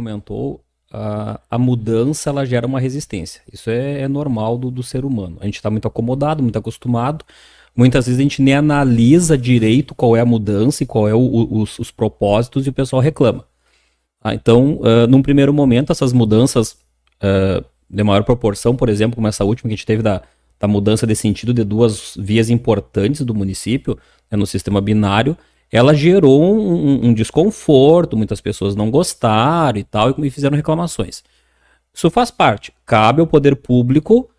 comentou, a mudança ela gera uma resistência. Isso é normal do ser humano. A gente está muito acomodado, muito acostumado. Muitas vezes a gente nem analisa direito qual é a mudança e qual é os propósitos e o pessoal reclama. Então, num primeiro momento, essas mudanças de maior proporção, por exemplo, como essa última que a gente teve da mudança de sentido de duas vias importantes do município, né, no sistema binário, ela gerou um desconforto, muitas pessoas não gostaram e tal, e fizeram reclamações. Isso faz parte. Cabe ao poder público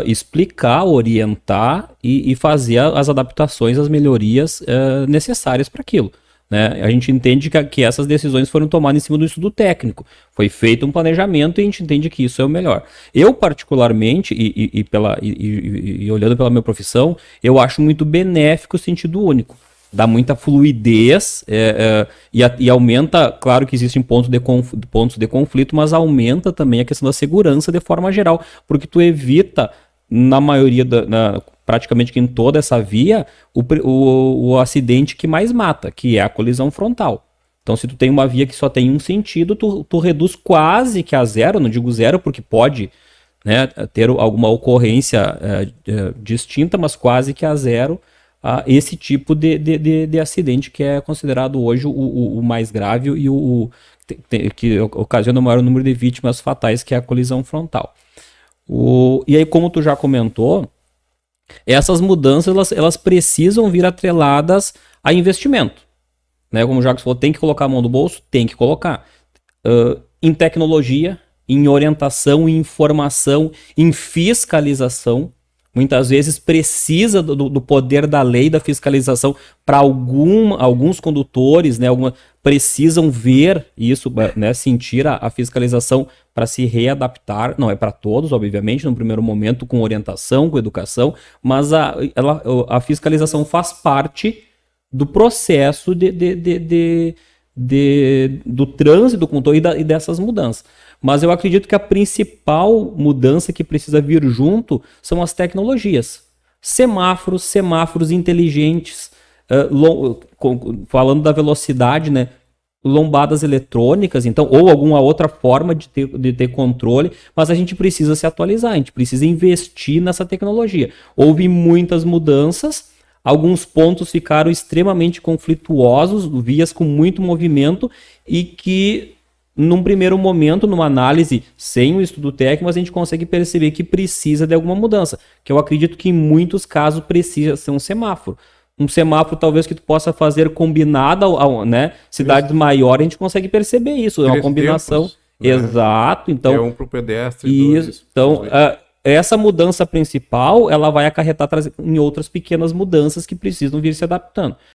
explicar, orientar e fazer as adaptações, as melhorias necessárias para aquilo. Né? A gente entende que essas decisões foram tomadas em cima do estudo técnico. Foi feito um planejamento e a gente entende que isso é o melhor. Eu, particularmente, e olhando pela minha profissão, eu acho muito benéfico o sentido único. Dá muita fluidez e aumenta, claro que existem pontos de conflito, mas aumenta também a questão da segurança de forma geral, porque tu evita, na maioria, praticamente que em toda essa via, o acidente que mais mata, que é a colisão frontal. Então, se tu tem uma via que só tem um sentido, tu reduz quase que a zero, não digo zero porque pode, né, ter alguma ocorrência distinta, mas quase que a zero, esse tipo de acidente que é considerado hoje o mais grave e que ocasiona o maior número de vítimas fatais, que é a colisão frontal. E aí, como tu já comentou, essas mudanças elas precisam vir atreladas a investimento. Né? Como o Jacques falou, tem que colocar a mão no bolso? Tem que colocar. Em tecnologia, em orientação, em informação, em fiscalização. Muitas vezes precisa do poder da lei, da fiscalização, para alguns condutores, né, precisam ver isso, né, sentir a fiscalização para se readaptar. Não é para todos, obviamente, no primeiro momento, com orientação, com educação, mas a fiscalização faz parte do processo do trânsito do condutor e dessas mudanças. Mas eu acredito que a principal mudança que precisa vir junto são as tecnologias. Semáforos inteligentes, falando da velocidade, né? Lombadas eletrônicas, então, ou alguma outra forma de ter controle, mas a gente precisa se atualizar, a gente precisa investir nessa tecnologia. Houve muitas mudanças, alguns pontos ficaram extremamente conflituosos, vias com muito movimento e que, num primeiro momento, numa análise sem o estudo técnico, a gente consegue perceber que precisa de alguma mudança, que eu acredito que em muitos casos precisa ser um semáforo. Um semáforo talvez que tu possa fazer combinado, né? Cidades maiores a gente consegue perceber isso, é uma combinação. Tempos, né? Exato, então... É um para o pedestre e dois. Então, essa mudança principal, ela vai acarretar em outras pequenas mudanças que precisam vir se adaptando.